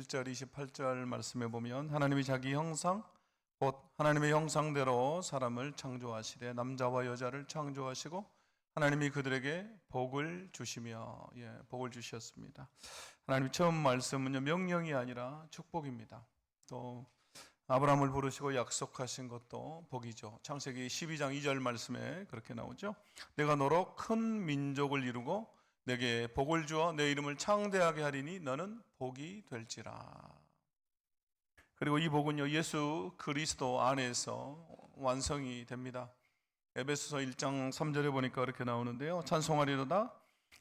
27절 28절 말씀에 보면 하나님이 자기 형상 곧 하나님의 형상대로 사람을 창조하시되 남자와 여자를 창조하시고 하나님이 그들에게 복을 주시며 복을 주셨습니다. 하나님이 처음 말씀은요, 명령이 아니라 축복입니다. 또 아브라함을 부르시고 약속하신 것도 복이죠. 창세기 12장 2절 말씀에 그렇게 나오죠. 내가 너로 큰 민족을 이루고 내게 복을 주어 내 이름을 창대하게 하리니 너는 복이 될지라. 그리고 이 복은요, 예수 그리스도 안에서 완성이 됩니다. 에베소서 1장 3절에 보니까 그렇게 나오는데요. 찬송하리로다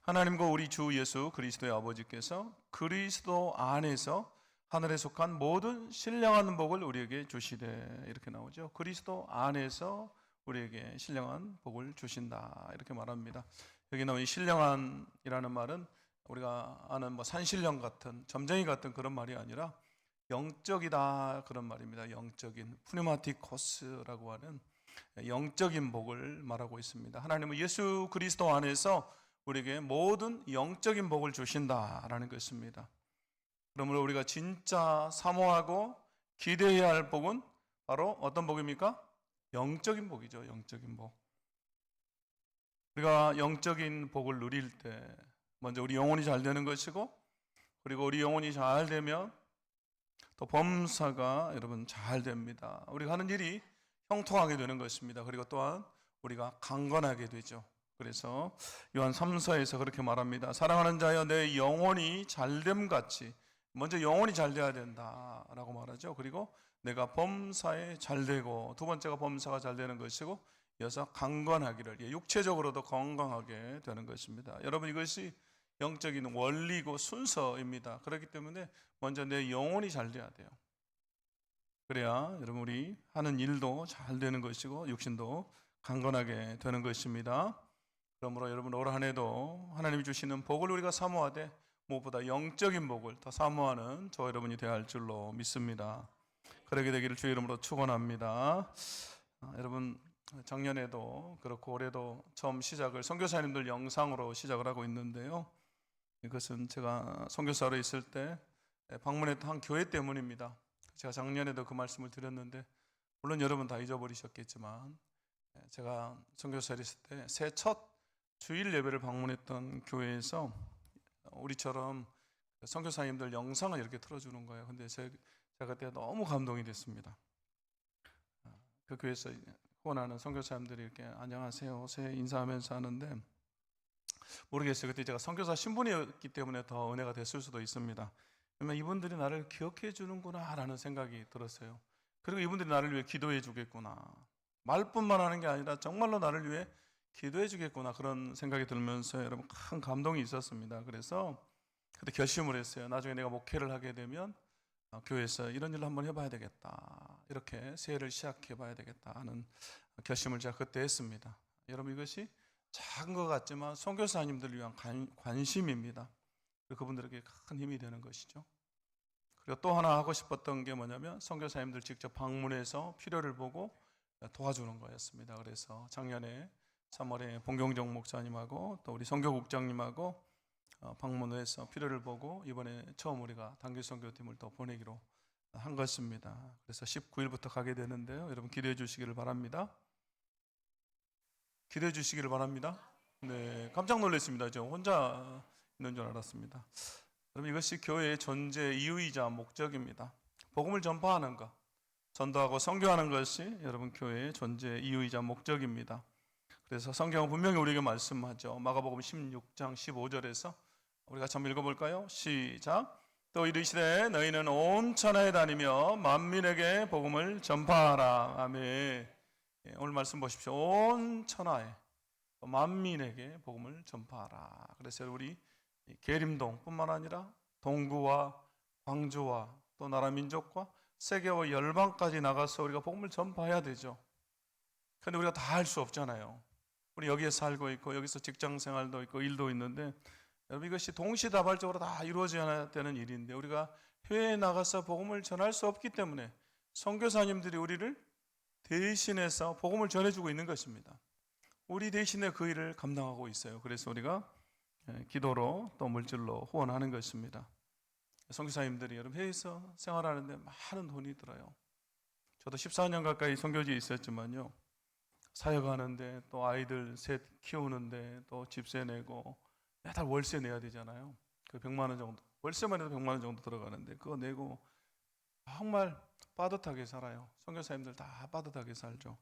하나님과 우리 주 예수 그리스도의 아버지께서 그리스도 안에서 하늘에 속한 모든 신령한 복을 우리에게 주시되, 이렇게 나오죠. 그리스도 안에서 우리에게 신령한 복을 주신다, 이렇게 말합니다. 여기 나온 이 신령한이라는 말은 우리가 아는 산신령 같은, 점쟁이 같은 그런 말이 아니라 영적이다, 그런 말입니다. 영적인, 푸니마티코스라고 하는 영적인 복을 말하고 있습니다. 하나님은 예수 그리스도 안에서 우리에게 모든 영적인 복을 주신다라는 것입니다. 그러므로 우리가 진짜 사모하고 기대해야 할 복은 바로 어떤 복입니까? 영적인 복이죠. 영적인 복. 우리가 영적인 복을 누릴 때 먼저 우리 영혼이 잘 되는 것이고, 그리고 우리 영혼이 잘 되면 또 범사가 여러분 잘 됩니다. 우리가 하는 일이 형통하게 되는 것입니다. 그리고 또한 우리가 강건하게 되죠. 그래서 요한 3서에서 그렇게 말합니다. 사랑하는 자여 내 영혼이 잘됨 같이, 먼저 영혼이 잘 돼야 된다라고 말하죠. 그리고 내가 범사에 잘 되고, 두 번째가 범사가 잘 되는 것이고, 이어서 강건하기를, 육체적으로도 건강하게 되는 것입니다. 여러분, 이것이 영적인 원리고 순서입니다. 그렇기 때문에 먼저 내 영혼이 잘 돼야 돼요. 그래야 여러분 우리 하는 일도 잘 되는 것이고 육신도 강건하게 되는 것입니다. 그러므로 여러분 올 한 해도 하나님이 주시는 복을 우리가 사모하되 무엇보다 영적인 복을 더 사모하는 저 여러분이 되어야 할 줄로 믿습니다. 그러게 되기를 주의 이름으로 축원합니다. 여러분 작년에도 그렇고 올해도 처음 시작을 선교사님들 영상으로 시작을 하고 있는데요. 이것은 제가 선교사로 있을 때 방문했던 한 교회 때문입니다. 제가 작년에도 그 말씀을 드렸는데 물론 여러분 다 잊어버리셨겠지만, 제가 선교사로 있을 때 새 첫 주일 예배를 방문했던 교회에서 우리처럼 선교사님들 영상을 이렇게 틀어주는 거예요. 근데 제가 그때 너무 감동이 됐습니다. 그 교회에서 후원하는 선교사님들이 이렇게 안녕하세요 새해 인사하면서 하는데, 모르겠어요. 그때 제가 선교사 신분이었기 때문에 더 은혜가 됐을 수도 있습니다. 그러면 이분들이 나를 기억해 주는구나 라는 생각이 들었어요. 그리고 이분들이 나를 위해 기도해 주겠구나, 말뿐만 하는 게 아니라 정말로 나를 위해 기도해 주겠구나, 그런 생각이 들면서 여러분 큰 감동이 있었습니다. 그래서 그때 결심을 했어요. 나중에 내가 목회를 하게 되면 교회에서 이런 일을 한번 해봐야 되겠다, 이렇게 새해를 시작해 봐야 되겠다 하는 결심을 제가 그때 했습니다. 여러분 이것이 작은 것 같지만 선교사님들을 위한 관심입니다. 그분들에게 큰 힘이 되는 것이죠. 그리고 또 하나 하고 싶었던 게 뭐냐면 선교사님들 직접 방문해서 필요를 보고 도와주는 거였습니다. 그래서 작년에 3월에 봉경정 목사님하고 또 우리 선교국장님하고 방문을 해서 필요를 보고 이번에 처음 우리가 단기 선교팀을 또 보내기로 한 것입니다. 그래서 19일부터 가게 되는데요. 여러분 기대해 주시기를 바랍니다. 기대해 주시기를 바랍니다. 네, 깜짝 놀랐습니다. 저 혼자 있는 줄 알았습니다. 여러분 이것이 교회의 존재 이유이자 목적입니다. 복음을 전파하는 것, 전도하고 선교하는 것이 여러분 교회의 존재 이유이자 목적입니다. 그래서 성경은 분명히 우리에게 말씀하죠. 마가복음 16장 15절에서 우리가 한번 읽어볼까요? 시작. 또 이르시되 너희는 온 천하에 다니며 만민에게 복음을 전파하라. 아멘. 오늘 말씀 보십시오. 온 천하에 만민에게 복음을 전파하라. 그래서 우리 계림동뿐만 아니라 동구와 광주와 또 나라 민족과 세계와 열방까지 나가서 우리가 복음을 전파해야 되죠. 그런데 우리가 다 할 수 없잖아요. 우리 여기에 살고 있고 여기서 직장 생활도 있고 일도 있는데, 여러분 이것이 동시다발적으로 다 이루어져야 되는 일인데 우리가 해외에 나가서 복음을 전할 수 없기 때문에 선교사님들이 우리를 대신해서 복음을 전해주고 있는 것입니다. 우리 대신에 그 일을 감당하고 있어요. 그래서 우리가 기도로 또 물질로 후원하는 것입니다. 선교사님들이 여러분 해외에서 생활하는데 많은 돈이 들어요. 저도 14년 가까이 선교지에 있었지만요, 사역하는데 또 아이들 셋 키우는데 또 집세 내고 매달 월세 내야 되잖아요. 그 100만 원 정도, 월세만 해도 100만 원 정도 들어가는데 그거 내고 정말 빠듯하게 살아요. 선교사님들 다 빠듯하게 살죠.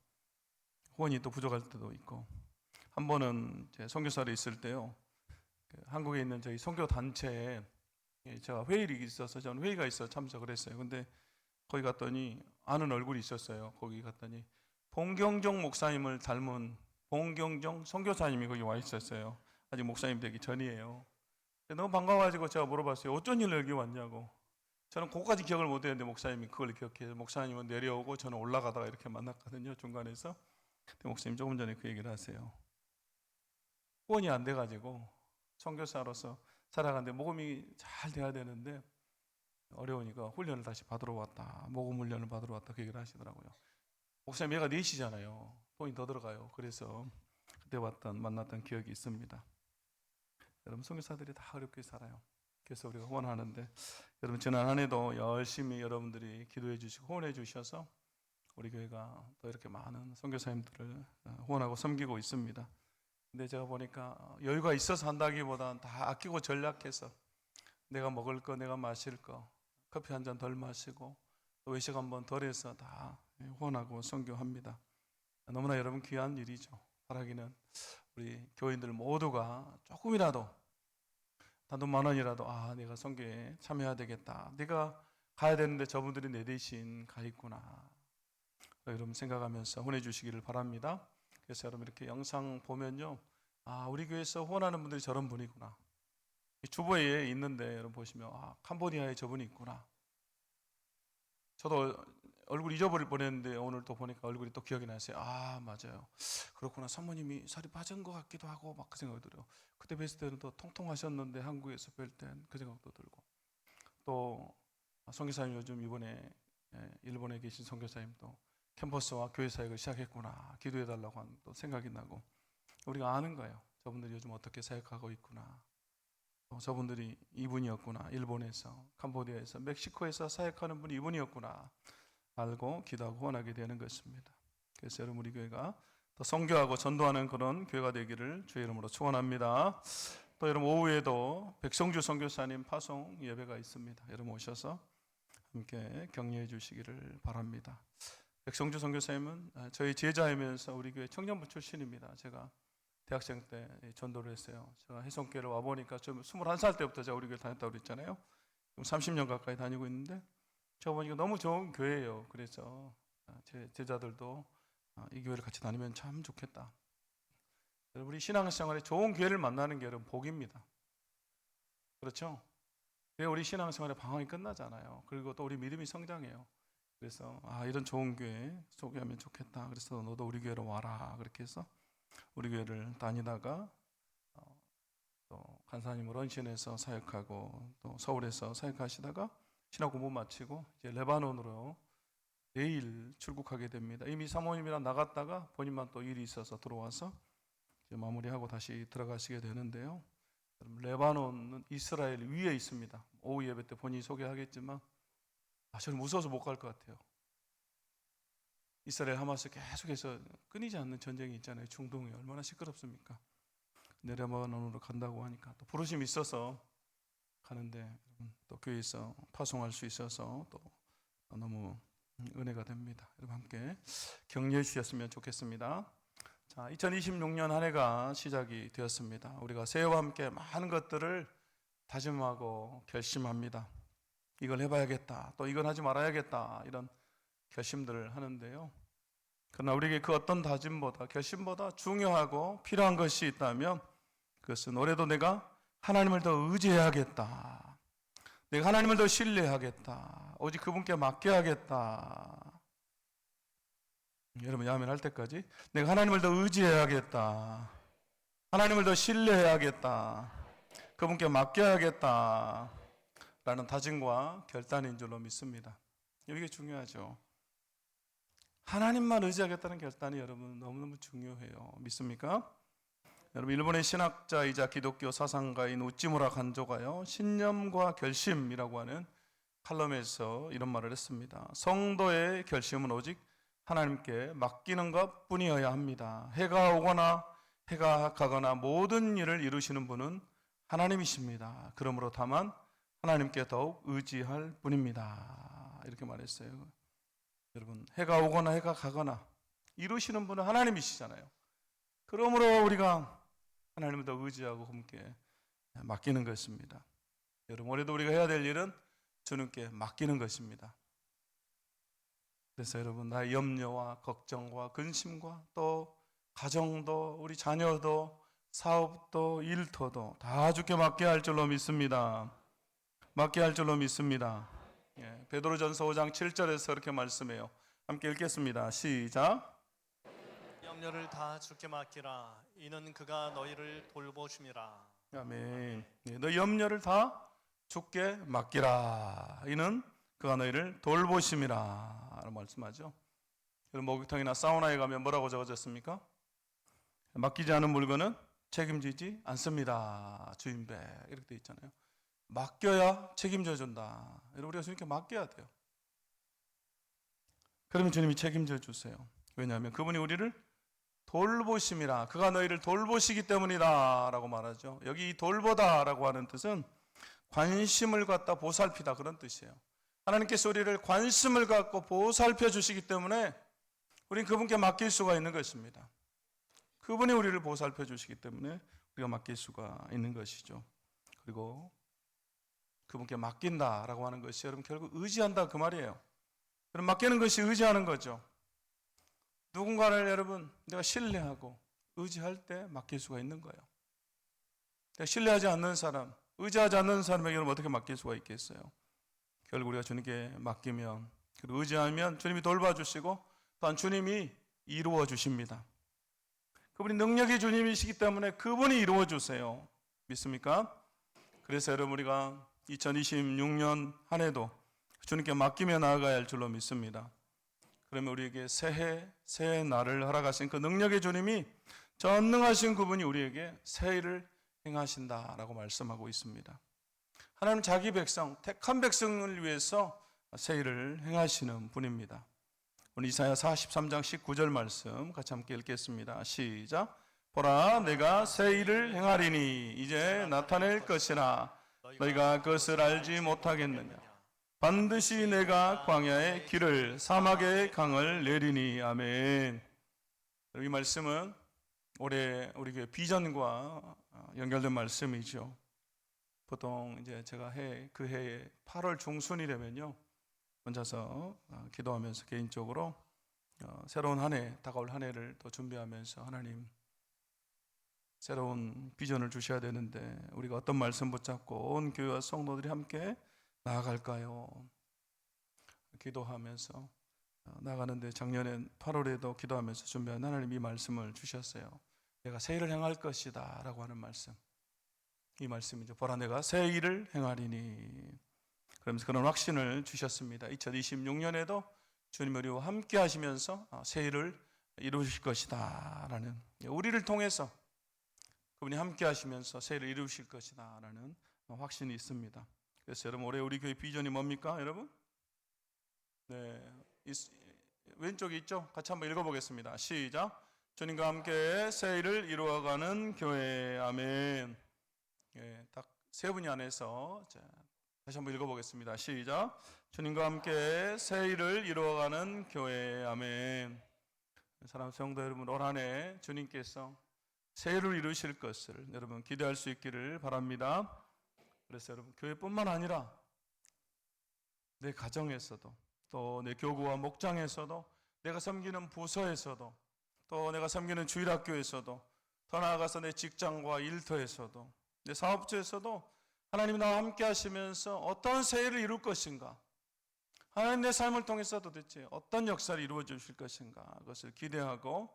후원이 또 부족할 때도 있고. 한 번은 제 선교사로 있을 때요, 한국에 있는 저희 선교 단체에 제가 회의가 있어서 저는 회의가 있어 참석을 했어요. 근데 거기 갔더니 아는 얼굴이 있었어요. 거기 갔더니 봉경정 목사님을 닮은 봉경정 선교사님이 거기 와 있었어요. 아직 목사님 되기 전이에요. 너무 반가워가지고 제가 물어봤어요. 어쩐 일로 여기 왔냐고. 저는 그거까지 기억을 못했는데 목사님이 그걸 기억해요. 목사님은 내려오고 저는 올라가다가 이렇게 만났거든요. 중간에서. 근데 목사님 조금 전에 그 얘기를 하세요. 후원이 안 돼가지고 선교사로서 살아가는데 모금이 잘 돼야 되는데 어려우니까 훈련을 다시 받으러 왔다. 모금 훈련을 받으러 왔다. 그 얘기를 하시더라고요. 목사님 얘가 넷이잖아요. 돈이 더 들어가요. 그래서 그때 만났던 기억이 있습니다. 여러분 선교사들이 다 어렵게 살아요. 그래서 우리가 후원하는데 여러분 지난 한 해도 열심히 여러분들이 기도해 주시고 후원해 주셔서 우리 교회가 또 이렇게 많은 선교사님들을 후원하고 섬기고 있습니다. 근데 제가 보니까 여유가 있어서 한다기보다는 다 아끼고 전략해서 내가 먹을 거, 내가 마실 거, 커피 한 잔 덜 마시고 또 외식 한 번 덜 해서 다 후원하고 선교합니다. 너무나 여러분 귀한 일이죠. 바라기는 우리 교인들 모두가 조금이라도 단돈 10,000원이라도 내가 선교에 참여해야 되겠다. 내가 가야 되는데 저분들이 내 대신 가 있구나. 여러분 생각하면서 후원해 주시기를 바랍니다. 그래서 여러분 이렇게 영상 보면요, 우리 교회에서 후원하는 분들이 저런 분이구나. 주보에 있는데 여러분 보시면 캄보디아에 저분이 있구나. 저도 얼굴 잊어버릴 뻔했는데 오늘 또 보니까 얼굴이 또 기억이 나세요. 맞아요. 그렇구나. 사모님이 살이 빠진 것 같기도 하고 막 그 생각이 들어요. 그때 뵀을 때는 또 통통하셨는데 한국에서 뵐 땐 그 생각도 들고. 또 선교사님 요즘 이번에 일본에 계신 선교사님도 캠퍼스와 교회 사역을 시작했구나. 기도해달라고 하는 또 생각이 나고 우리가 아는 거예요. 저분들이 요즘 어떻게 사역하고 있구나. 저분들이 이분이었구나. 일본에서, 캄보디아에서, 멕시코에서 사역하는 분이 이분이었구나. 알고 기도하고 후원하게 되는 것입니다. 그래서 여러분 우리 교회가 더 선교하고 전도하는 그런 교회가 되기를 주의 이름으로 축원합니다. 또 여러분 오후에도 백성주 선교사님 파송 예배가 있습니다. 여러분 오셔서 함께 격려해 주시기를 바랍니다. 백성주 선교사님은 저희 제자이면서 우리 교회 청년부 출신입니다. 제가 대학생 때 전도를 했어요. 제가 해성교회를 와보니까 좀 21살 때부터 제가 우리 교회 다녔다고 그랬잖아요. 30년 가까이 다니고 있는데 제가 보니까 너무 좋은 교회예요. 그래서 제 제자들도 이 교회를 같이 다니면 참 좋겠다. 우리 신앙생활에 좋은 교회를 만나는 게 여러분 복입니다. 그렇죠? 우리 신앙생활의 방황이 끝나잖아요. 그리고 또 우리 믿음이 성장해요. 그래서 이런 좋은 교회 소개하면 좋겠다. 그래서 너도 우리 교회로 와라. 그렇게 해서 우리 교회를 다니다가 또 간사님으로 헌신해서 사역하고 또 서울에서 사역하시다가 신학 공부 마치고 이제 레바논으로 내일 출국하게 됩니다. 이미 사모님이랑 나갔다가 본인만 또 일이 있어서 들어와서 이제 마무리하고 다시 들어가시게 되는데요. 레바논은 이스라엘 위에 있습니다. 오후 예배 때 본인이 소개하겠지만 저는 무서워서 못 갈 것 같아요. 이스라엘 하마스 계속해서 끊이지 않는 전쟁이 있잖아요. 중동에 얼마나 시끄럽습니까? 레바논으로 간다고 하니까 또 부르심이 있어서 가는데 또 교회에서 파송할 수 있어서 또 너무 은혜가 됩니다. 여러분 함께 격려해 주셨으면 좋겠습니다. 자, 2026년 한 해가 시작이 되었습니다. 우리가 새해와 함께 많은 것들을 다짐하고 결심합니다. 이걸 해봐야겠다. 또 이건 하지 말아야겠다. 이런 결심들을 하는데요. 그러나 우리에게 그 어떤 다짐보다 결심보다 중요하고 필요한 것이 있다면 그것은 올해도 내가 하나님을 더 의지해야겠다. 내가 하나님을 더 신뢰하겠다. 오직 그분께 맡겨야겠다. 여러분 아멘 할 때까지 내가 하나님을 더 의지해야겠다. 하나님을 더 신뢰해야겠다. 그분께 맡겨야겠다. 라는 다짐과 결단인 줄로 믿습니다. 이게 중요하죠. 하나님만 의지하겠다는 결단이 여러분 너무너무 중요해요. 믿습니까? 여러분, 일본의 신학자이자 기독교 사상가인 우찌무라 간조가요, 신념과 결심이라고 하는 칼럼에서 이런 말을 했습니다. 성도의 결심은 오직 하나님께 맡기는 것 뿐이어야 합니다. 해가 오거나 해가 가거나 모든 일을 이루시는 분은 하나님이십니다. 그러므로 다만 하나님께 더욱 의지할 뿐입니다. 이렇게 말했어요. 여러분, 해가 오거나 해가 가거나 이루시는 분은 하나님이시잖아요. 그러므로 우리가 하나님을 더 의지하고 함께 맡기는 것입니다. 여러분, 올해도 우리가 해야 될 일은 주님께 맡기는 것입니다. 그래서 여러분, 나의 염려와 걱정과 근심과 또 가정도 우리 자녀도 사업도 일터도 다 주께 맡겨야 할 줄로 믿습니다. 맡겨야 할 줄로 믿습니다. 베드로전서 5장 7절에서 이렇게 말씀해요. 함께 읽겠습니다. 시작. 염려를 다 주께 맡기라. 이는 그가 너희를 돌보심이라. 아멘. 너 염려를 다 주께 맡기라. 이는 그가 너희를 돌보심이라. 라고 말씀하죠. 목욕탕이나 사우나에 가면 뭐라고 적어졌습니까? 맡기지 않은 물건은 책임지지 않습니다. 주인배. 이렇게 돼 있잖아요. 맡겨야 책임져 준다. 우리가 주님께 맡겨야 돼요. 그러면 주님이 책임져 주세요. 왜냐하면 그분이 우리를 돌보심이라. 그가 너희를 돌보시기 때문이다 라고 말하죠. 여기 이 돌보다 라고 하는 뜻은 관심을 갖다 보살피다, 그런 뜻이에요. 하나님께서 우리를 관심을 갖고 보살펴 주시기 때문에 우리는 그분께 맡길 수가 있는 것입니다. 그분이 우리를 보살펴 주시기 때문에 우리가 맡길 수가 있는 것이죠. 그리고 그분께 맡긴다라고 하는 것이 여러분 결국 의지한다 그 말이에요. 그럼 맡기는 것이 의지하는 거죠. 누군가를 여러분 내가 신뢰하고 의지할 때 맡길 수가 있는 거예요. 내가 신뢰하지 않는 사람, 의지하지 않는 사람에게 여러분 어떻게 맡길 수가 있겠어요? 결국 우리가 주님께 맡기면, 그리고 의지하면 주님이 돌봐주시고 또한 주님이 이루어 주십니다. 그분이 능력의 주님이시기 때문에 그분이 이루어 주세요. 믿습니까? 그래서 여러분 우리가 2026년 한 해도 주님께 맡기며 나아가야 할 줄로 믿습니다. 그러면 우리에게 새해 날을 허락하신 그 능력의 주님이 전능하신 그분이 우리에게 새 일을 행하신다라고 말씀하고 있습니다. 하나님 자기 백성, 택한 백성을 위해서 새 일을 행하시는 분입니다. 오늘 이사야 43장 19절 말씀 같이 함께 읽겠습니다. 시작. 보라, 내가 새 일을 행하리니 이제 나타낼 것이라 너희가 그것을 알지 못하겠느냐. 반드시 내가 광야의 길을 사막의 강을 내리니. 아멘. 이 말씀은 올해 우리 교회 비전과 연결된 말씀이죠. 보통 이제 제가 그 해에 8월 중순이 되면요, 혼자서 기도하면서 개인적으로 새로운 한 해, 다가올 한 해를 더 준비하면서 하나님 새로운 비전을 주셔야 되는데 우리가 어떤 말씀 붙잡고 온 교회와 성도들이 함께 나아갈까요? 기도하면서 나가는데 작년에 8월에도 기도하면서 준비한 하나님 이 말씀을 주셨어요. 내가 새 일을 행할 것이다 라고 하는 말씀. 이 말씀이죠. 보라, 내가 새 일을 행하리니. 그러면서 그런 확신을 주셨습니다. 2026년에도 주님 우리와 함께 하시면서 새 일을 이루실 것이다 라는, 우리를 통해서 그분이 함께 하시면서 새 일을 이루실 것이다 라는 확신이 있습니다. 그래서 여러분 올해 우리 교회 비전이 뭡니까 여러분? 네, 왼쪽에 있죠? 같이 한번 읽어보겠습니다. 시작. 주님과 함께 새 일을 이루어가는 교회. 아멘. 딱 세 분이 안에서 다시 한번 읽어보겠습니다. 시작. 주님과 함께 새 일을 이루어가는 교회. 아멘. 사랑하는 성도 여러분, 올 한 해 주님께서 새 일을 이루실 것을 여러분 기대할 수 있기를 바랍니다. 그래서 여러분 교회뿐만 아니라 내 가정에서도 또 내 교구와 목장에서도 내가 섬기는 부서에서도 또 내가 섬기는 주일학교에서도 더 나아가서 내 직장과 일터에서도 내 사업주에서도 하나님이 나와 함께 하시면서 어떤 새 일을 이룰 것인가, 하나님 내 삶을 통해서 도대체 어떤 역사를 이루어 주실 것인가, 그것을 기대하고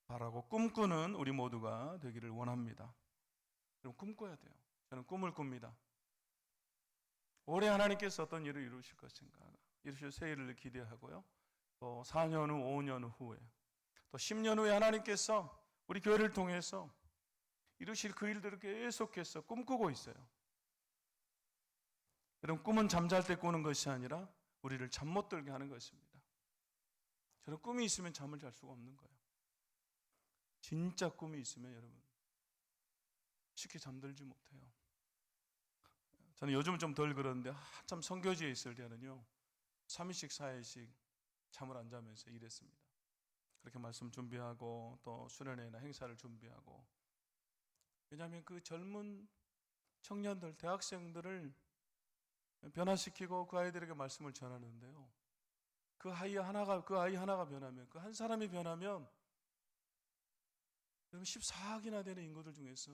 바라고 꿈꾸는 우리 모두가 되기를 원합니다. 여러분 꿈꿔야 돼요. 저는 꿈을 꿉니다. 올해 하나님께서 어떤 일을 이루실 것인가, 이루실 새 일을 기대하고요. 또 4년 후, 5년 후에, 또 10년 후에 하나님께서 우리 교회를 통해서 이루실 그 일들을 계속해서 꿈꾸고 있어요. 여러분, 꿈은 잠잘 때 꾸는 것이 아니라 우리를 잠 못 들게 하는 것입니다. 저는 꿈이 있으면 잠을 잘 수가 없는 거예요. 진짜 꿈이 있으면 여러분 쉽게 잠들지 못해요. 저는 요즘은 좀 덜 그러는데 한참 선교지에 있을 때는요 3일씩 4일씩 잠을 안 자면서 일했습니다. 그렇게 말씀 준비하고 또 수련회나 행사를 준비하고, 왜냐하면 그 젊은 청년들, 대학생들을 변화시키고 그 아이들에게 말씀을 전하는데요, 그 아이 하나가 변하면, 그 한 사람이 변하면 14억이나 되는 인구들 중에서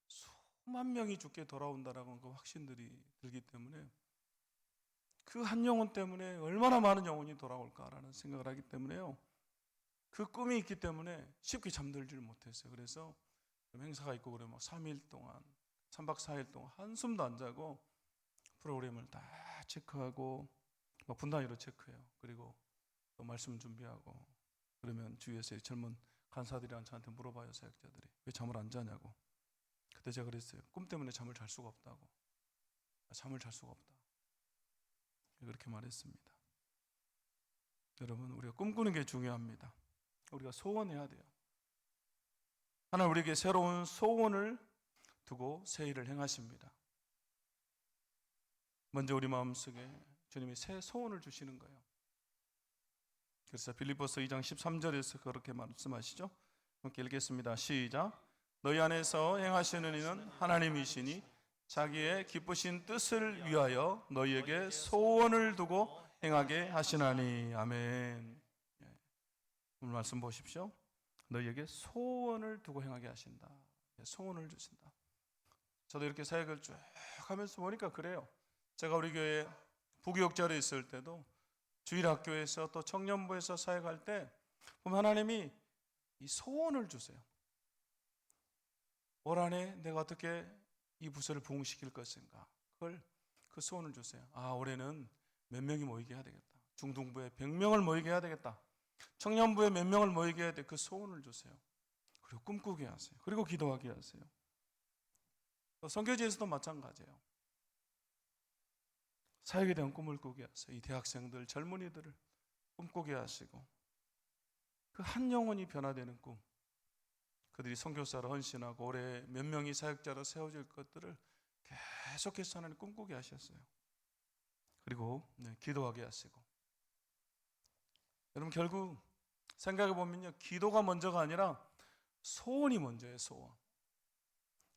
수만 명이 죽게 돌아온다라는 그 확신들이 들기 때문에, 그 한 영혼 때문에 얼마나 많은 영혼이 돌아올까라는 생각을 하기 때문에요, 그 꿈이 있기 때문에 쉽게 잠들지를 못했어요. 그래서 행사가 있고 그러면 3일 동안, 3박 4일 동안 한숨도 안 자고 프로그램을 다 체크하고 분 단위로 체크해요. 그리고 또 말씀 준비하고, 그러면 주위에서 젊은 간사들이랑 저한테 물어봐요. 사역자들이 왜 잠을 안 자냐고. 그때 제가 그랬어요. 꿈 때문에 잠을 잘 수가 없다고. 잠을 잘 수가 없다, 그렇게 말했습니다. 여러분, 우리가 꿈꾸는 게 중요합니다. 우리가 소원해야 돼요. 하나님 우리에게 새로운 소원을 두고 새 일을 행하십니다. 먼저 우리 마음속에 주님이 새 소원을 주시는 거예요. 그래서 빌립보서 2장 13절에서 그렇게 말씀하시죠. 함께 읽겠습니다. 시작. 너희 안에서 행하시는 이는 하나님이시니 자기의 기쁘신 뜻을 위하여 너희에게 소원을 두고 행하게 하시나니. 아멘. 오늘 말씀 보십시오. 너희에게 소원을 두고 행하게 하신다. 소원을 주신다. 저도 이렇게 사역을 쭉 하면서 보니까 그래요. 제가 우리 교회 부교육자로 있을 때도 주일학교에서 또 청년부에서 사역할 때 보면 하나님이 이 소원을 주세요. 올 한해 내가 어떻게 이 부서를 부흥시킬 것인가, 그 소원을 주세요. 올해는 몇 명이 모이게 해야 되겠다. 중등부에 100명을 모이게 해야 되겠다. 청년부에 몇 명을 모이게 해야 돼. 그 소원을 주세요. 그리고 꿈꾸게 하세요. 그리고 기도하게 하세요. 또 선교지에서도 마찬가지예요. 사역에 대한 꿈을 꾸게 하세요. 이 대학생들, 젊은이들을 꿈꾸게 하시고, 그 한 영혼이 변화되는 꿈, 그들이 선교사로 헌신하고 올해 몇 명이 사역자로 세워질 것들을 계속해서 하나님 꿈꾸게 하셨어요. 그리고 기도하게 하시고. 여러분, 결국 생각해 보면요, 기도가 먼저가 아니라 소원이 먼저예요. 소원.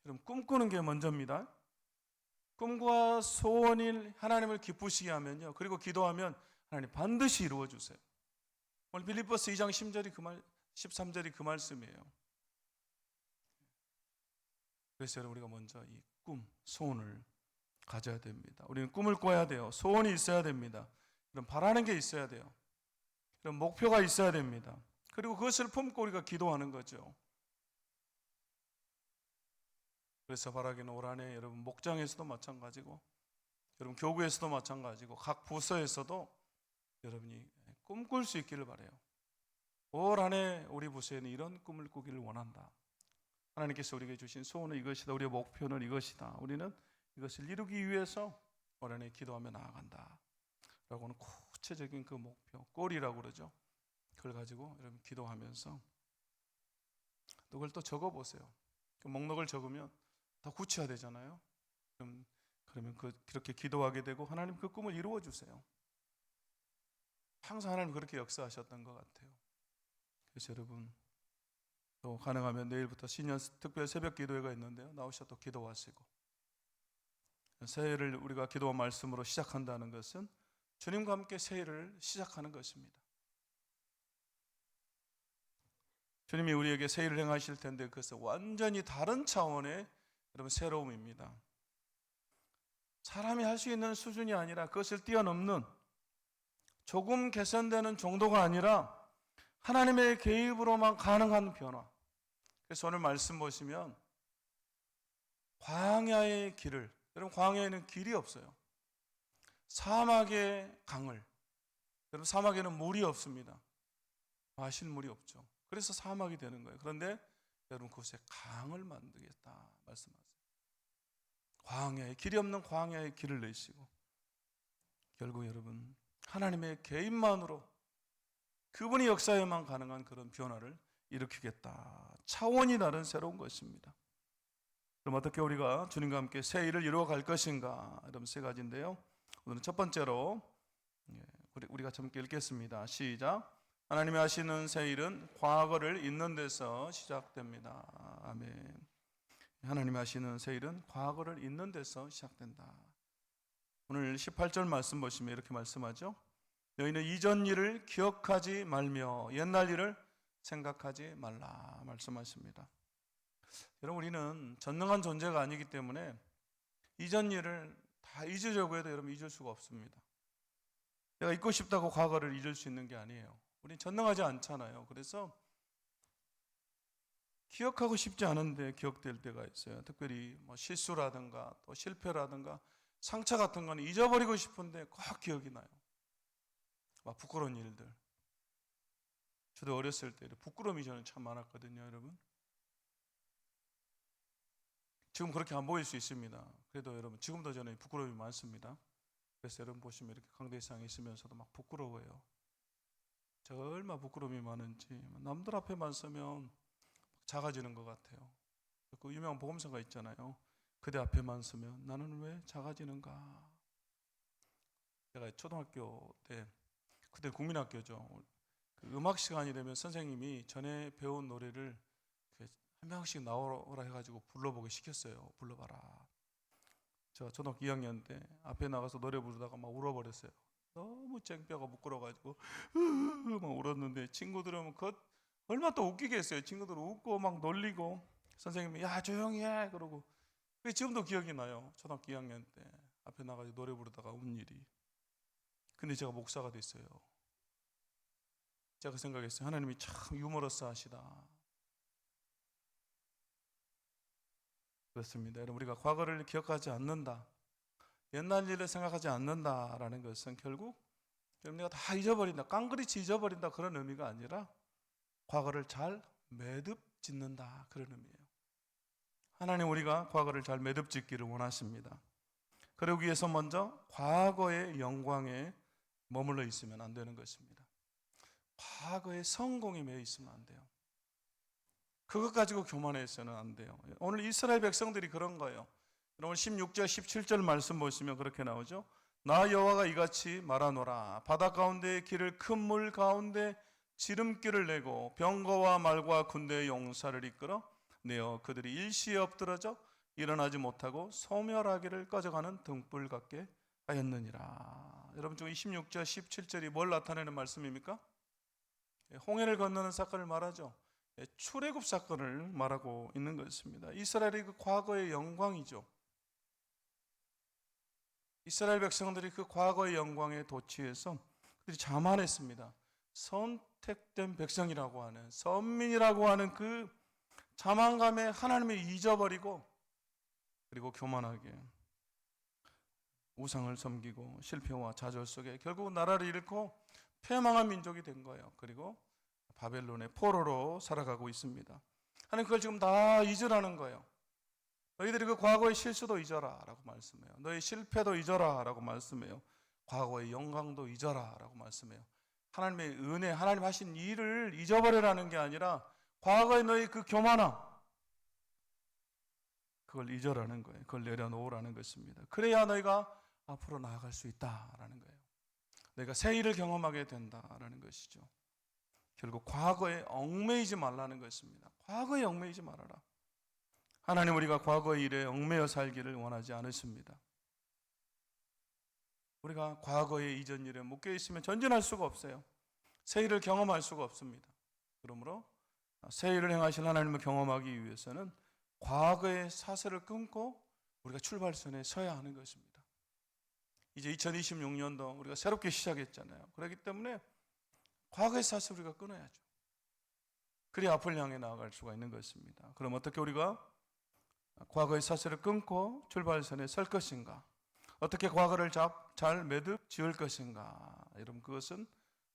여러분, 꿈꾸는 게 먼저입니다. 꿈과 소원이 하나님을 기쁘시게 하면요, 그리고 기도하면 하나님 반드시 이루어 주세요. 오늘 빌립보서 2장 13절이 그 말씀이에요. 그래서 여러분, 우리가 먼저 이 꿈, 소원을 가져야 됩니다. 우리는 꿈을 꿔야 돼요. 소원이 있어야 됩니다. 그럼 바라는 게 있어야 돼요. 그럼 목표가 있어야 됩니다. 그리고 그것을 품고 우리가 기도하는 거죠. 그래서 바라기는 올 한해 여러분 목장에서도 마찬가지고, 여러분 교구에서도 마찬가지고, 각 부서에서도 여러분이 꿈꿀 수 있기를 바라요. 올 한해 우리 부서에는 이런 꿈을 꾸기를 원한다. 하나님께서 우리에게 주신 소원은 이것이다. 우리의 목표는 이것이다. 우리는 이것을 이루기 위해서 올 한해 기도하며 나아간다 라고는 구체적인 그 목표, 꼴이라고 그러죠. 그걸 가지고 여러분 기도하면서 또 그걸 또 적어보세요. 그 목록을 적으면 더 구체화되잖아요. 그러면 그렇게 기도하게 되고 하나님 그 꿈을 이루어 주세요. 항상 하나님 그렇게 역사하셨던 것 같아요. 그래서 여러분 또 가능하면 내일부터 신년 특별 새벽 기도회가 있는데요, 나오셔서 또 기도하시고, 새해를 우리가 기도와 말씀으로 시작한다는 것은 주님과 함께 새해를 시작하는 것입니다. 주님이 우리에게 새해를 행하실 텐데 그것은 완전히 다른 차원의 여러분 새로움입니다. 사람이 할 수 있는 수준이 아니라 그것을 뛰어넘는, 조금 개선되는 정도가 아니라 하나님의 개입으로만 가능한 변화. 그래서 오늘 말씀 보시면 광야의 길을, 여러분 광야에는 길이 없어요. 사막의 강을, 여러분 사막에는 물이 없습니다. 마실 물이 없죠. 그래서 사막이 되는 거예요. 그런데 여러분 그곳에 강을 만들겠다 말씀하세요. 광야에 길이 없는 광야에 길을 내시고 결국 여러분 하나님의 개인만으로 그분이 역사에만 가능한 그런 변화를 일으키겠다. 차원이 다른 새로운 것입니다. 그럼 어떻게 우리가 주님과 함께 새 일을 이루어 갈 것인가? 이런 세 가지인데요. 오늘은 첫 번째로 우리가 함께 읽겠습니다. 시작. 하나님이 하시는 새 일은 과거를 잊는 데서 시작됩니다. 아멘. 하나님이 하시는 새 일은 과거를 잊는 데서 시작된다. 오늘 18절 말씀 보시면 이렇게 말씀하죠. 너희는 이전 일을 기억하지 말며 옛날 일을 생각하지 말라 말씀하십니다. 여러분 우리는 전능한 존재가 아니기 때문에 이전 일을 다 잊으려고 해도 여러분 잊을 수가 없습니다. 내가 잊고 싶다고 과거를 잊을 수 있는 게 아니에요. 우린 전능하지 않잖아요. 그래서 기억하고 싶지 않은데 기억될 때가 있어요. 특별히 뭐 실수라든가 또 실패라든가 상처 같은 거는 잊어버리고 싶은데 꼭 기억이 나요. 막 부끄러운 일들. 저도 어렸을 때 부끄러움이 저는 참 많았거든요, 여러분. 지금 그렇게 안 보일 수 있습니다. 그래도 여러분 지금도 저는 부끄러움이 많습니다. 그래서 여러분 보시면 이렇게 강대상에 있으면서도 막 부끄러워요. 저 얼마나 부끄러움이 많은지 남들 앞에만 서면 작아지는 것 같아요. 그 유명한 복음서가 있잖아요. 그대 앞에만 서면 나는 왜 작아지는가. 제가 초등학교 때 그때 국민학교죠. 그 음악 시간이 되면 선생님이 전에 배운 노래를 한 명씩 나오라 해가지고 불러보게 시켰어요. 불러봐라. 제가 초등학교 2학년 때 앞에 나가서 노래 부르다가 막 울어버렸어요. 너무 쨍뼈가 부끄러워가지고 막 울었는데 친구들은 얼마나 또 웃기게 했어요. 친구들 웃고 막 놀리고 선생님이 야 조용히 해 그러고. 그게 지금도 기억이 나요. 초등학교 2학년 때 앞에 나가서 노래 부르다가 운 일이. 근데 제가 목사가 됐어요. 제가 생각했어요. 하나님이 참 유머러스 하시다. 그렇습니다. 여러분 우리가 과거를 기억하지 않는다. 옛날 일을 생각하지 않는다라는 것은 결국 내가 다 잊어버린다. 깡그리치 잊어버린다 그런 의미가 아니라 과거를 잘 매듭 짓는다 그런 의미예요. 하나님 우리가 과거를 잘 매듭 짓기를 원하십니다. 그러기 위해서 먼저 과거의 영광에 머물러 있으면 안 되는 것입니다. 과거의 성공에 매여 있으면 안 돼요. 그것 가지고 교만해서는 안 돼요. 오늘 이스라엘 백성들이 그런 거예요. 오늘 16절 17절 말씀 보시면 그렇게 나오죠. 나 여호와가 이같이 말하노라. 바다 가운데의 길을 큰 물 가운데 지름길을 내고 병거와 말과 군대의 용사를 이끌어 내어 그들이 일시에 엎드러져 일어나지 못하고 소멸하기를 꺼져가는 등불 같게 하였느니라. 여러분 중 26절 17절이 뭘 나타내는 말씀입니까? 홍해를 건너는 사건을 말하죠. 출애굽 사건을 말하고 있는 것입니다. 이스라엘의 그 과거의 영광이죠. 이스라엘 백성들이 그 과거의 영광에 도취해서 그들이 자만했습니다. 선택된 백성이라고 하는 선민이라고 하는 그 자만감에 하나님을 잊어버리고 그리고 교만하게 우상을 섬기고 실패와 좌절 속에 결국 나라를 잃고 패망한 민족이 된 거예요. 그리고 바벨론의 포로로 살아가고 있습니다. 하나님 그걸 지금 다 잊으라는 거예요. 너희들이 그 과거의 실수도 잊어라 라고 말씀해요. 너희 실패도 잊어라 라고 말씀해요. 과거의 영광도 잊어라 라고 말씀해요. 하나님의 은혜, 하나님 하신 일을 잊어버리라는 게 아니라 과거의 너희 그 교만함 그걸 잊어라는 거예요. 그걸 내려놓으라는 것입니다. 그래야 너희가 앞으로 나아갈 수 있다라는 거예요. 너희가 새 일을 경험하게 된다라는 것이죠. 결국 과거에 얽매이지 말라는 것입니다. 과거에 얽매이지 말아라. 하나님 우리가 과거의 일에 얽매여 살기를 원하지 않으십니다. 우리가 과거의 이전 일에 묶여 있으면 전진할 수가 없어요. 새 일을 경험할 수가 없습니다. 그러므로 새 일을 행하신 하나님을 경험하기 위해서는 과거의 사슬을 끊고 우리가 출발선에 서야 하는 것입니다. 이제 2026년도 우리가 새롭게 시작했잖아요. 그렇기 때문에 과거의 사슬을 우리가 끊어야죠. 그래야 앞을 향해 나아갈 수가 있는 것입니다. 그럼 어떻게 우리가 과거의 사슬을 끊고 출발선에 설 것인가? 어떻게 과거를 잘 매듭 지을 것인가? 여러분 그것은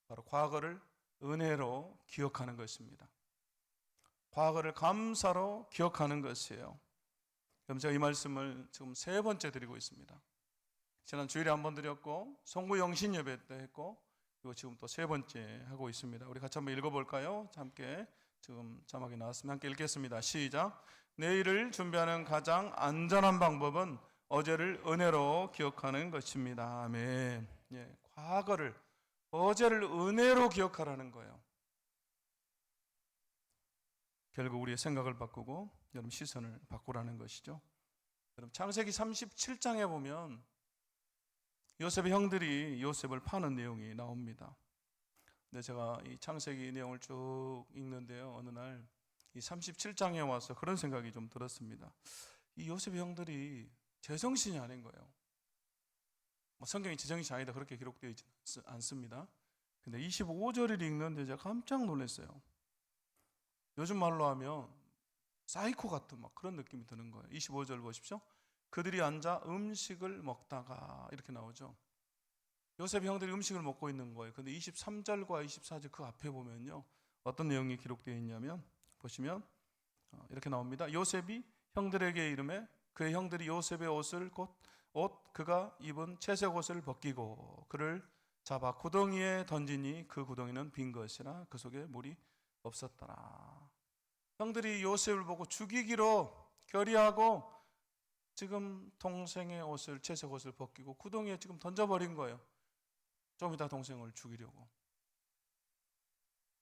바로 과거를 은혜로 기억하는 것입니다. 과거를 감사로 기억하는 것이에요. 그럼 제가 이 말씀을 지금 세 번째 드리고 있습니다. 지난 주일에 한 번 드렸고 송구 영신 예배 때 했고 그리고 지금 또 세 번째 하고 있습니다. 우리 같이 한번 읽어볼까요? 함께 지금 자막이 나왔으면 함께 읽겠습니다. 시작. 내일을 준비하는 가장 안전한 방법은 어제를 은혜로 기억하는 것입니다. 아멘. 예, 과거를 어제를 은혜로 기억하라는 거예요. 결국 우리의 생각을 바꾸고 여러분 시선을 바꾸라는 것이죠. 여러분 창세기 37장에 보면 요셉의 형들이 요셉을 파는 내용이 나옵니다. 근데 제가 이 창세기 내용을 쭉 읽는데요. 어느 날 이 37장에 와서 그런 생각이 좀 들었습니다. 이 요셉의 형들이 제정신이 아닌 거예요. 성경이 제정신이 아니다 그렇게 기록되어 있지 않습니다. 근데 25절을 읽는데 제가 깜짝 놀랐어요. 요즘 말로 하면 사이코 같은 막 그런 느낌이 드는 거예요. 25절 보십시오. 그들이 앉아 음식을 먹다가 이렇게 나오죠. 요셉 형들이 음식을 먹고 있는 거예요. 근데 23절과 24절 그 앞에 보면요. 어떤 내용이 기록되어 있냐면 보시면 이렇게 나옵니다. 요셉이 형들에게 이르매 그의 형들이 요셉의 옷을 옷 그가 입은 채색 옷을 벗기고 그를 잡아 구덩이에 던지니 그 구덩이는 빈 것이라 그 속에 물이 없었더라. 형들이 요셉을 보고 죽이기로 결의하고 지금 동생의 옷을 채색 옷을 벗기고 구덩이에 지금 던져버린 거예요. 좀 이따 동생을 죽이려고.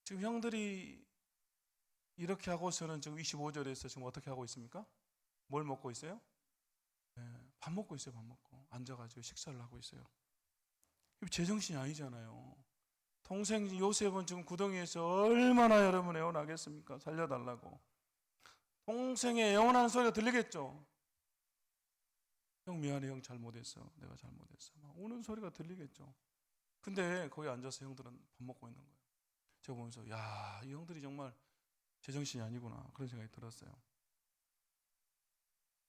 지금 형들이 이렇게 하고서는 지금 25절에서 지금 어떻게 하고 있습니까? 뭘 먹고 있어요? 네, 밥 먹고 있어요. 밥 먹고 앉아가지고 식사를 하고 있어요. 제정신이 아니잖아요. 동생 요셉은 지금 구덩이에서 얼마나 여러분 애원하겠습니까? 살려달라고. 동생의 애원하는 소리가 들리겠죠. 형 미안해, 형 잘못했어, 내가 잘못했어 막 우는 소리가 들리겠죠. 근데 거기 앉아서 형들은 밥 먹고 있는 거예요. 제가 보면서 야, 이 형들이 정말 제정신이 아니구나 그런 생각이 들었어요.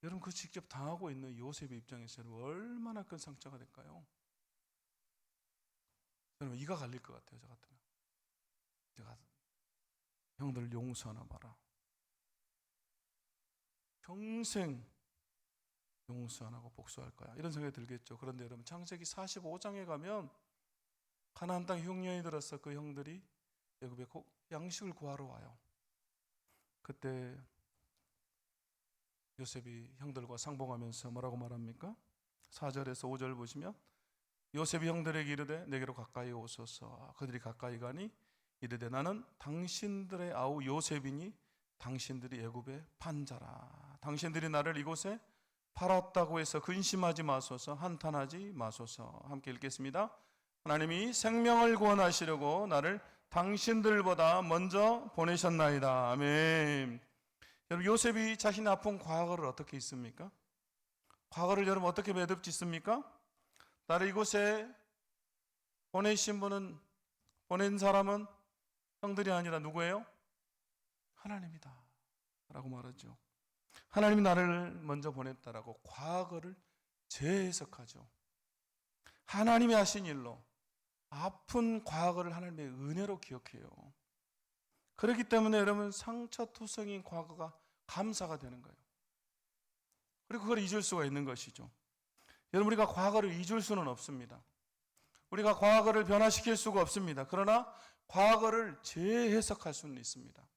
여러분 그 직접 당하고 있는 요셉의 입장에서 얼마나 큰 상처가 될까요? 여러분 이가 갈릴 것 같아요. 저 같으면 내가 형들 용서하나 봐라, 평생 용서 안 하고 복수할 거야 이런 생각이 들겠죠. 그런데 여러분 창세기 45장에 가면 가나안 땅 흉년이 들어서 그 형들이 애굽에 양식을 구하러 와요. 그때 요셉이 형들과 상봉하면서 뭐라고 말합니까? 4절에서 5절 보시면 요셉이 형들에게 이르되 내게로 가까이 오소서. 그들이 가까이 가니 이르되 나는 당신들의 아우 요셉이니 당신들이 애굽의 판자라. 당신들이 나를 이곳에 팔았다고 해서 근심하지 마소서, 한탄하지 마소서. 함께 읽겠습니다. 하나님이 생명을 구원하시려고 나를 당신들보다 먼저 보내셨나이다. 아멘. 여러분 요셉이 자신의 아픈 과거를 어떻게 잊습니까? 과거를 여러분 어떻게 매듭 짓습니까? 나를 이곳에 보내신 분은, 보낸 사람은 형들이 아니라 누구예요? 하나님이다 라고 말하죠. 하나님이 나를 먼저 보냈다라고 과거를 재해석하죠. 하나님이 하신 일로 아픈 과거를 하나님의 은혜로 기억해요. 그렇기 때문에 여러분 상처투성인 과거가 감사가 되는 거예요. 그리고 그걸 잊을 수가 있는 것이죠. 여러분 우리가 과거를 잊을 수는 없습니다. 우리가 과거를 변화시킬 수가 없습니다. 그러나 과거를 재해석할 수는 있습니다.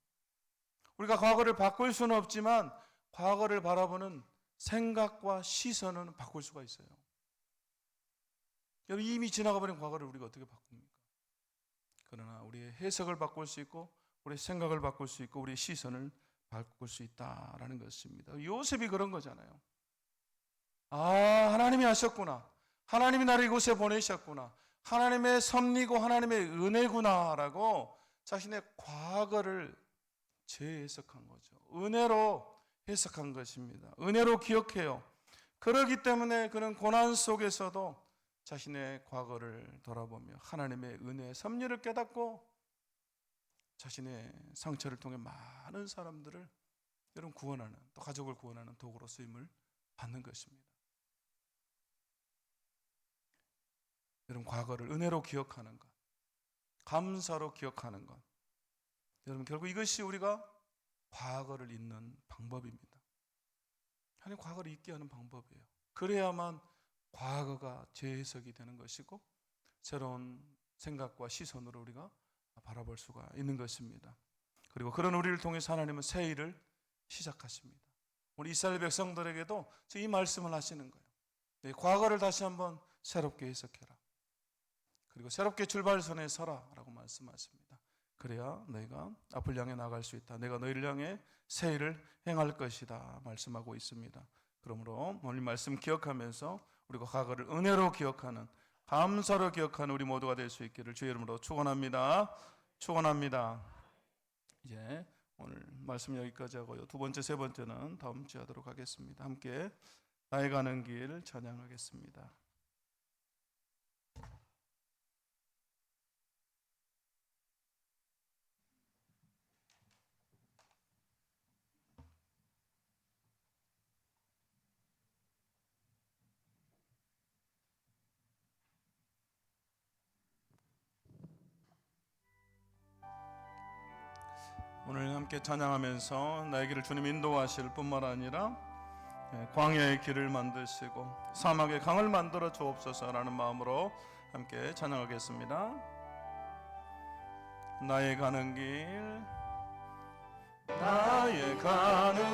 우리가 과거를 바꿀 수는 없지만 과거를 바라보는 생각과 시선은 바꿀 수가 있어요. 여러분 이미 지나가버린 과거를 우리가 어떻게 바꿉니까? 그러나 우리의 해석을 바꿀 수 있고 우리의 생각을 바꿀 수 있고 우리의 시선을 바꿀 수 있다라는 것입니다. 요셉이 그런 거잖아요. 아, 하나님이 하셨구나. 하나님이 나를 이곳에 보내셨구나. 하나님의 섭리고 하나님의 은혜구나라고 자신의 과거를 재해석한 거죠. 은혜로 해석한 것입니다. 은혜로 기억해요. 그렇기 때문에 그는 고난 속에서도 자신의 과거를 돌아보며 하나님의 은혜의 섭리를 깨닫고 자신의 상처를 통해 많은 사람들을 여러분 구원하는, 또 가족을 구원하는 도구로 쓰임을 받는 것입니다. 여러분 과거를 은혜로 기억하는 것, 감사로 기억하는 것, 여러분 결국 이것이 우리가 과거를 잊는 방법입니다. 하나님 과거를 잊게 하는 방법이에요. 그래야만 과거가 재해석이 되는 것이고 새로운 생각과 시선으로 우리가 바라볼 수가 있는 것입니다. 그리고 그런 우리를 통해서 하나님은 새 일을 시작하십니다. 우리 이스라엘 백성들에게도 이 말씀을 하시는 거예요. 네, 과거를 다시 한번 새롭게 해석해라. 그리고 새롭게 출발선에 서라 라고 말씀하십니다. 그래야 너희가 앞을 향해 나갈 수 있다. 내가 너희를 향해 새 일을 행할 것이다 말씀하고 있습니다. 그러므로 오늘 말씀 기억하면서 우리가 과거를 은혜로 기억하는, 감사로 기억하는 우리 모두가 될 수 있기를 주의 이름으로 축원합니다. 축원합니다. 이제 오늘 말씀 여기까지 하고요. 두 번째, 세 번째는 다음 주에 하도록 하겠습니다. 함께 나의 가는 길 찬양하겠습니다. 오늘 함께 찬양하면서 나의 길을 주님 인도하실 뿐만 아니라 광야의 길을 만드시고 사막의 강을 만들어 주옵소서라는 마음으로 함께 찬양하겠습니다. 나의 가는 길, 나의 가는